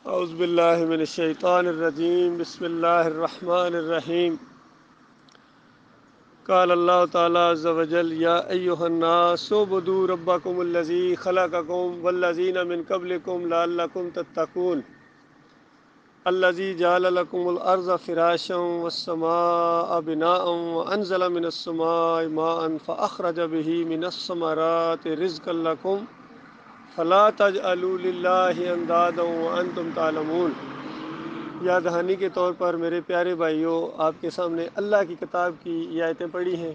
اعوذ باللہ من الشیطان الرجیم بسم اللہ الرحمن الرحیم قال اللہ تعالی عز وجل یا ایہا الناس اعبدوا ربکم الذی خلقکم والذین من قبلکم لعلکم تتقون الذی جعل لکم الارض فراشا والسماء بناء وانزل من السماء ماء فاخرج به من الثمرات رزقا لکم فلا تجعلوا للہ اندادا وانتم تعلمون۔ یاد دہانی کے طور پر میرے پیارے بھائیوں، آپ کے سامنے اللہ کی کتاب کی یہ آیتیں پڑھی ہیں۔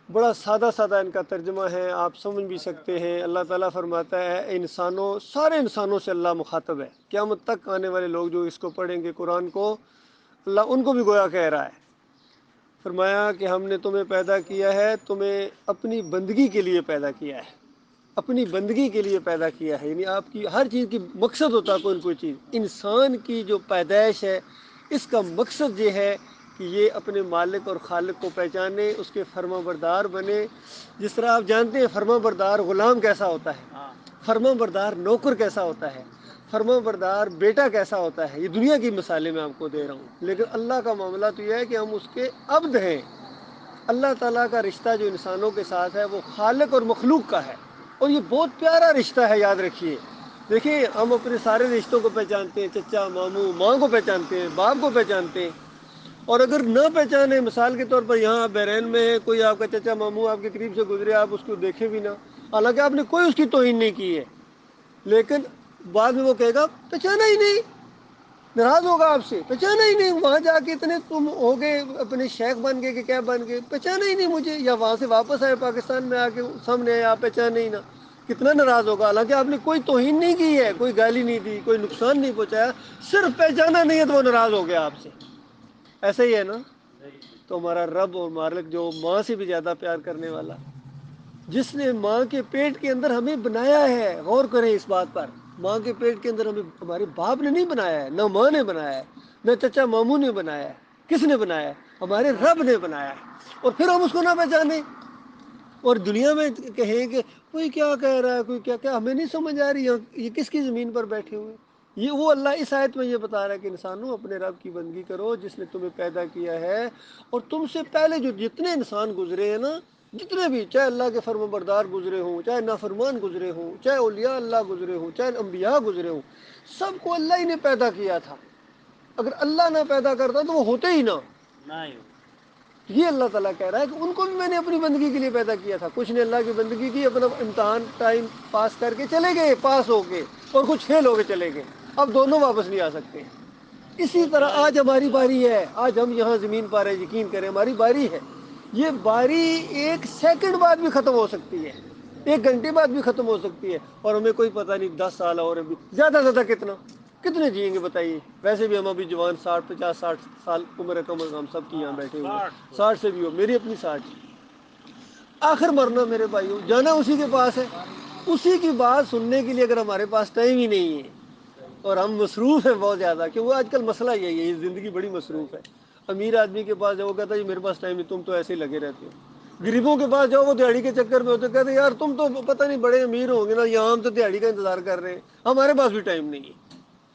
بڑا سادہ سادہ ان کا ترجمہ ہے، آپ سمجھ بھی سکتے ہیں۔ اللہ تعالیٰ فرماتا ہے انسانوں، سارے انسانوں سے اللہ مخاطب ہے۔ قیامت تک آنے والے لوگ جو اس کو پڑھیں گے قرآن کو، اللہ ان کو بھی گویا کہہ رہا ہے۔ فرمایا کہ ہم نے تمہیں پیدا کیا ہے، تمہیں اپنی بندگی کے لیے پیدا کیا ہے، اپنی بندگی کے لیے پیدا کیا ہے۔ یعنی آپ کی ہر چیز کی مقصد ہوتا ہے کوئی نہ کوئی چیز۔ انسان کی جو پیدائش ہے اس کا مقصد یہ ہے کہ یہ اپنے مالک اور خالق کو پہچانے، اس کے فرما بردار بنے۔ جس طرح آپ جانتے ہیں فرما بردار غلام کیسا ہوتا ہے، فرما بردار نوکر کیسا ہوتا ہے، فرما بردار بیٹا کیسا ہوتا ہے، یہ دنیا کی مثالیں میں آپ کو دے رہا ہوں۔ لیکن اللہ کا معاملہ تو یہ ہے کہ ہم اس کے عبد ہیں۔ اللہ تعالیٰ کا رشتہ جو انسانوں کے ساتھ ہے وہ خالق اور مخلوق کا ہے، اور یہ بہت پیارا رشتہ ہے۔ یاد رکھیے، دیکھیے ہم اپنے سارے رشتوں کو پہچانتے ہیں، چچا ماموں ماں کو پہچانتے ہیں، باپ کو پہچانتے ہیں، اور اگر نہ پہچانے، مثال کے طور پر یہاں بحرین میں ہے، کوئی آپ کا چچا ماموں آپ کے قریب سے گزرے، آپ اس کو دیکھیں بھی نہ، حالانکہ آپ نے کوئی اس کی توہین نہیں کی ہے، لیکن بعد میں وہ کہے گا پہچانا ہی نہیں، ناراض ہوگا آپ سے، پہچانا ہی نہیں، وہاں جا کے اتنے تم ہو گئے اپنے شیخ بن گئے کہ کیا بن گئے، پہچانا ہی نہیں مجھے، یا وہاں سے واپس آئے پاکستان میں آ کے سامنے آئے آپ پہچانا ہی نہ، کتنا ناراض ہوگا۔ حالانکہ آپ نے کوئی توہین نہیں کی ہے، کوئی گالی نہیں دی، کوئی نقصان نہیں پہنچایا، صرف پہچانا نہیں ہے تو وہ ناراض ہو گیا آپ سے۔ ایسا ہی ہے نا؟ تو ہمارا رب اور مالک جو ماں سے بھی زیادہ پیار کرنے والا، جس نے ماں کے پیٹ کے اندر ہمیں بنایا ہے، غور کریں اس بات پر، ماں کے پیٹ کے اندر ہمیں ہمارے باپ نے نہیں بنایا ہے، نہ ماں نے بنایا ہے، نہ چچا ماموں نے بنایا ہے، کس نے بنایا ہے؟ ہمارے رب نے بنایا ہے، اور پھر ہم اس کو نہ پہچانے اور دنیا میں کہیں کہ کوئی کیا کہہ رہا ہے، کوئی کیا کیا، ہمیں نہیں سمجھ آ رہی یہ کس کی زمین پر بیٹھے ہوئے۔ یہ وہ اللہ اس آیت میں یہ بتا رہا ہے کہ انسانوں اپنے رب کی بندگی کرو جس نے تمہیں پیدا کیا ہے، اور تم سے پہلے جو جتنے انسان گزرے ہیں نا، جتنے بھی، چاہے اللہ کے فرما بردار گزرے ہوں، چاہے نافرمان گزرے ہوں، چاہے اولیاء اللہ گزرے ہوں، چاہے انبیاء گزرے ہوں، سب کو اللہ ہی نے پیدا کیا تھا۔ اگر اللہ نہ پیدا کرتا تو وہ ہوتے ہی نہ۔ یہ اللہ تعالیٰ کہہ رہا ہے کہ ان کو بھی میں نے اپنی بندگی کے لیے پیدا کیا تھا۔ کچھ نے اللہ کی بندگی کی، اپنا امتحان ٹائم پاس کر کے چلے گئے، پاس ہو کے، اور کچھ فیل ہو کے چلے گئے، اب دونوں واپس نہیں آ سکتے۔ اسی طرح آج ہماری باری ہے، آج ہم یہاں زمین پر ہیں، یقین کریں ہماری باری ہے۔ یہ باری ایک سیکنڈ بعد بھی ختم ہو سکتی ہے، ایک گھنٹے بعد بھی ختم ہو سکتی ہے، اور ہمیں کوئی پتہ نہیں 10 سال اور ابھی زیادہ سے زیادہ کتنے جئیں گے بتائیے؟ ویسے بھی ہم ابھی جوان 60 50 60 سال عمر ہے، کم از کم سب کی یہاں بیٹھے ہوئے ہیں، 60 سے بھی ہو، میری اپنی 60۔ آخر مرنا میرے بھائیوں، جانا اسی کے پاس ہے۔ اسی کی بات سننے کے لیے اگر ہمارے پاس ٹائم ہی نہیں ہے اور ہم مصروف ہیں بہت زیادہ، کہ وہ آج کل مسئلہ یہی ہے، یہ زندگی بڑی مصروف ہے۔ امیر آدمی کے پاس جاؤ وہ کہتا ہے میرے پاس ٹائم نہیں، تم تو ایسے ہی لگے رہتے ہو۔ غریبوں کے پاس جاؤ وہ دیہڑی کے چکر میں ہوتے، کہتے یار تم تو پتہ نہیں بڑے امیر ہوں گے نا، یہاں ہم تو دیہڑی کا انتظار کر رہے ہیں، ہمارے پاس بھی ٹائم نہیں ہے۔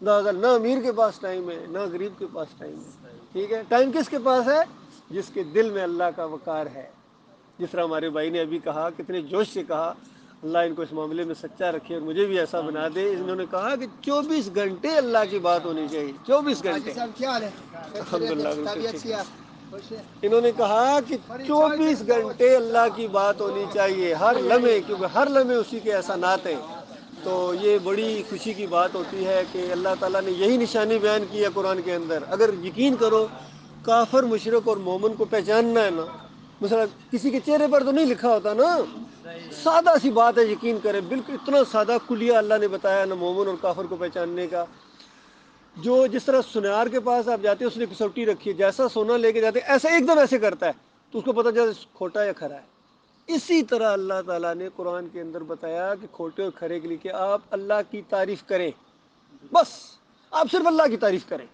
نہ امیر کے پاس ٹائم ہے، نہ غریب کے پاس ٹائم ہے۔ ٹھیک ہے، ٹائم کس کے پاس ہے؟ جس کے دل میں اللہ کا وقار ہے۔ جس طرح ہمارے بھائی نے ابھی کہا، کتنے جوش سے کہا، اللہ ان کو اس معاملے میں سچا رکھے اور مجھے بھی ایسا بنا دے۔ انہوں نے کہا کہ 24 گھنٹے اللہ کی بات ہونی چاہیے، 24 گھنٹے۔ الحمدللہ، انہوں نے کہا کہ 24 گھنٹے اللہ کی بات ہونی چاہیے، ہر لمحے، کیونکہ ہر لمحے اسی کے احسانات ہیں۔ تو یہ بڑی خوشی کی بات ہوتی ہے کہ اللہ تعالیٰ نے یہی نشانی بیان کی ہے قرآن کے اندر۔ اگر یقین کرو، کافر مشرک اور مومن کو پہچاننا ہے نا، مثلا کسی کے چہرے پر تو نہیں لکھا ہوتا نا، سادہ سی بات ہے، یقین کریں، بالکل اتنا سادہ کلیہ اللہ نے بتایا نا مومن اور کافر کو پہچاننے کا۔ جو جس طرح سنار کے پاس آپ جاتے ہیں، اس نے کسوٹی رکھی ہے، جیسا سونا لے کے جاتے ہیں ایسا ایک دم ایسے کرتا ہے تو اس کو پتہ چلتا ہے کھوٹا یا کھرا ہے۔ اسی طرح اللہ تعالیٰ نے قرآن کے اندر بتایا کہ کھوٹے اور کھرے کے لیے کہ آپ اللہ کی تعریف کریں، بس آپ صرف اللہ کی تعریف کریں،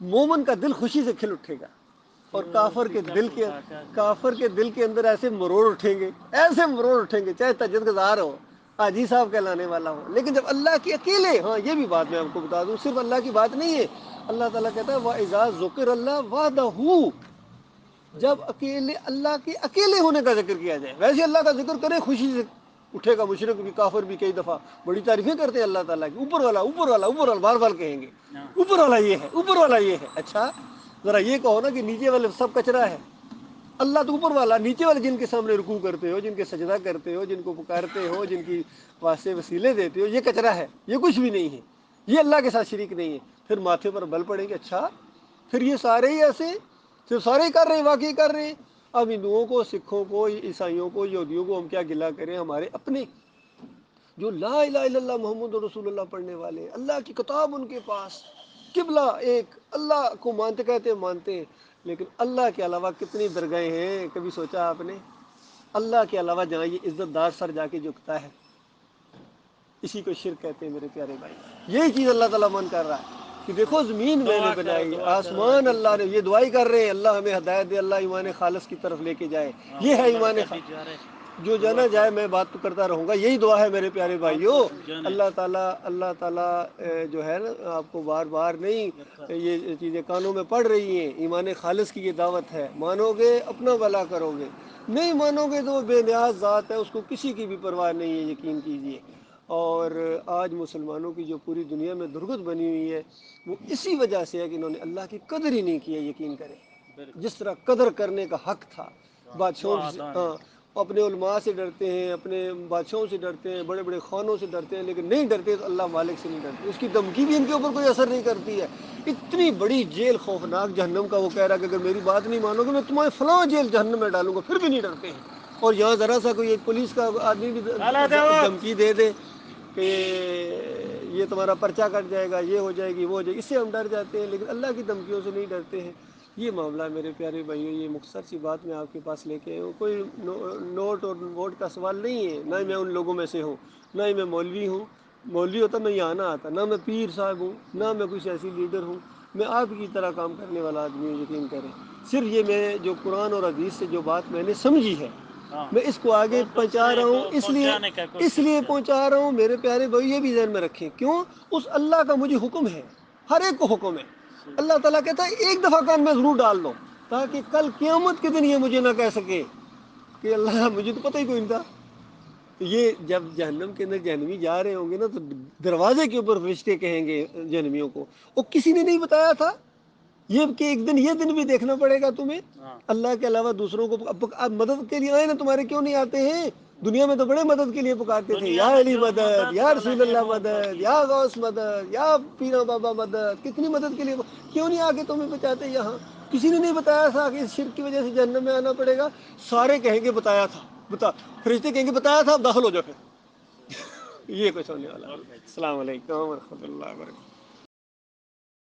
مومن کا دل خوشی سے کھل اٹھے گا، اور کافر کے دل کے اندر ایسے مروڑ اٹھیں گے، ایسے مروڑ اٹھیں گے، چاہے تہجد گزار ہو، حاجی صاحب کہلانے والا ہوں، لیکن جب اللہ کے اکیلے، ہاں یہ بھی بات میں آپ کو بتا دوں، صرف اللہ کی بات نہیں ہے، اللہ تعالیٰ کہتا ہے وَإِذَا ذُكِرَ اللَّهُ وَحْدَهُ، جب اکیلے اللہ کے اکیلے ہونے کا ذکر کیا جائے، ویسے اللہ کا ذکر کرے خوشی سے اٹھے گا مشرک بھی کافر بھی، کئی دفعہ بڑی تعریفیں کرتے ہیں اللہ تعالیٰ کی، اوپر والا اوپر والا اوپر والا، بار بار کہیں گے اوپر والا یہ ہے اوپر والا یہ ہے۔ اچھا ذرا یہ کہو نا کہ نیچے والے سب کچرا ہے، اللہ تو اوپر والا، نیچے والے جن کے سامنے رکوع کرتے ہو، جن کے سجدہ کرتے ہو، جن کو پکارتے ہو، جن کی واسطے وسیلے دیتے ہو، یہ کچرا ہے، یہ کچھ بھی نہیں ہے، یہ اللہ کے ساتھ شریک نہیں ہے۔ پھر ماتھے پر بل پڑیں گے، اچھا پھر یہ سارے ہی ایسے، صرف سارے ہی کر رہے ہیں، واقعی کر رہے ہیں۔ اب ہندوؤں کو، سکھوں کو، عیسائیوں کو، یہودیوں کو ہم کیا گلا کریں، ہمارے اپنے جو لا الہ الا اللہ محمد رسول اللہ پڑھنے والے، اللہ کی کتاب ان کے پاس، قبلہ ایک، اللہ کو مانتے کہتے ہیں مانتے ہیں، لیکن اللہ کے علاوہ کتنی درگاہیں ہیں، کبھی سوچا آپ نے؟ اللہ کے علاوہ جہاں یہ عزت دار سر جا کے جھکتا ہے، اسی کو شرک کہتے ہیں میرے پیارے بھائی۔ یہی چیز اللہ تعالیٰ من کر رہا ہے کہ دیکھو زمین میں نے بنائی، آسمان اللہ نے، یہ دعائی کر رہے ہیں اللہ ہمیں ہدایت دے، اللہ ایمان خالص کی طرف لے کے جائے، یہ ہے ایمان خالص۔ جو جانا جائے، میں بات تو کرتا رہوں گا، یہی دعا ہے میرے پیارے بھائیوں۔ اللہ تعالیٰ جو ہے نا، آپ کو بار بار نہیں یہ چیزیں کانوں میں پڑ رہی ہیں، ایمان خالص کی یہ دعوت ہے، مانو گے اپنا بھلا کرو گے، نہیں مانو گے تو بے نیاز ذات ہے، اس کو کسی کی بھی پرواہ نہیں ہے، یقین کیجئے۔ اور آج مسلمانوں کی جو پوری دنیا میں درگت بنی ہوئی ہے، وہ اسی وجہ سے ہے کہ انہوں نے اللہ کی قدر ہی نہیں کی ہے، یقین کریں۔ جس طرح قدر کرنے کا حق تھا بادشاہوں سے، ہاں اپنے علماء سے ڈرتے ہیں، اپنے بادشاہوں سے ڈرتے ہیں، بڑے بڑے خانوں سے ڈرتے ہیں، لیکن نہیں ڈرتے تو اللہ مالک سے نہیں ڈرتے، اس کی دھمکی بھی ان کے اوپر کوئی اثر نہیں کرتی ہے۔ اتنی بڑی جیل خوفناک جہنم کا، وہ کہہ رہا کہ اگر میری بات نہیں مانو گے میں تمہیں فلاں جیل جہنم میں ڈالوں گا، پھر بھی نہیں ڈرتے ہیں۔ اور یہاں ذرا سا کوئی ایک پولیس کا آدمی بھی دھمکی دے دے کہ یہ تمہارا پرچہ کٹ جائے گا، یہ ہو جائے گی، وہ ہو جائے گی، اس سے ہم ڈر جاتے ہیں، لیکن اللہ کی دھمکیوں سے نہیں ڈرتے ہیں۔ یہ معاملہ ہے میرے پیارے بھائیوں، یہ مختصر سی بات میں آپ کے پاس لے کے آیا ہوں، کوئی نوٹ اور ووٹ کا سوال نہیں ہے، نہ میں ان لوگوں میں سے ہوں، نہ ہی میں مولوی ہوں، مولوی ہوتا میں یہاں نہ آتا، نہ میں پیر صاحب ہوں، نہ میں کوئی سیاسی لیڈر ہوں، میں آپ کی طرح کام کرنے والا آدمی ہوں، یقین کریں۔ صرف یہ میں جو قرآن اور حدیث سے جو بات میں نے سمجھی ہے، میں اس کو آگے پہنچا رہا ہوں، اس لیے پہنچا رہا ہوں میرے پیارے بھائی، یہ بھی ذہن میں رکھیں، کیوں؟ اس اللہ کا مجھے حکم ہے، ہر ایک کو حکم ہے، اللہ تعالیٰ کہتا ہے ایک دفعہ کان میں ضرور ڈال دو، تاکہ کل قیامت کے دن یہ مجھے نہ کہہ سکے کہ اللہ مجھے تو پتہ ہی کوئی نہیں تھا۔ تو یہ جب جہنم کے اندر جہنمی جا رہے ہوں گے نا، تو دروازے کے اوپر فرشتے کہیں گے جہنمیوں کو، وہ کسی نے نہیں بتایا تھا یہ کہ ایک دن، یہ دن بھی دیکھنا پڑے گا تمہیں، اللہ کے علاوہ دوسروں کو اب مدد کے لیے آئے نا، تمہارے کیوں نہیں آتے ہیں؟ دنیا میں تو بڑے مدد کے لیے پکارتے تھے، یا علی مدد، یا رسول اللہ مدد، یا غوث مدد، یا پیرا بابا مدد، کتنی مدد کے لیے، کیوں نہیں آگے تمہیں بچاتے؟ یہاں کسی نے نہیں بتایا تھا کہ اس شرک کی وجہ سے جہنم میں آنا پڑے گا، سارے کہیں گے بتایا تھا، فرشتے کہیں گے بتایا تھا، اب داخل ہو جاؤ پھر۔ یہ کچھ ہونے والا ہے۔ السلام علیکم ورحمۃ اللہ وبرکاتہ۔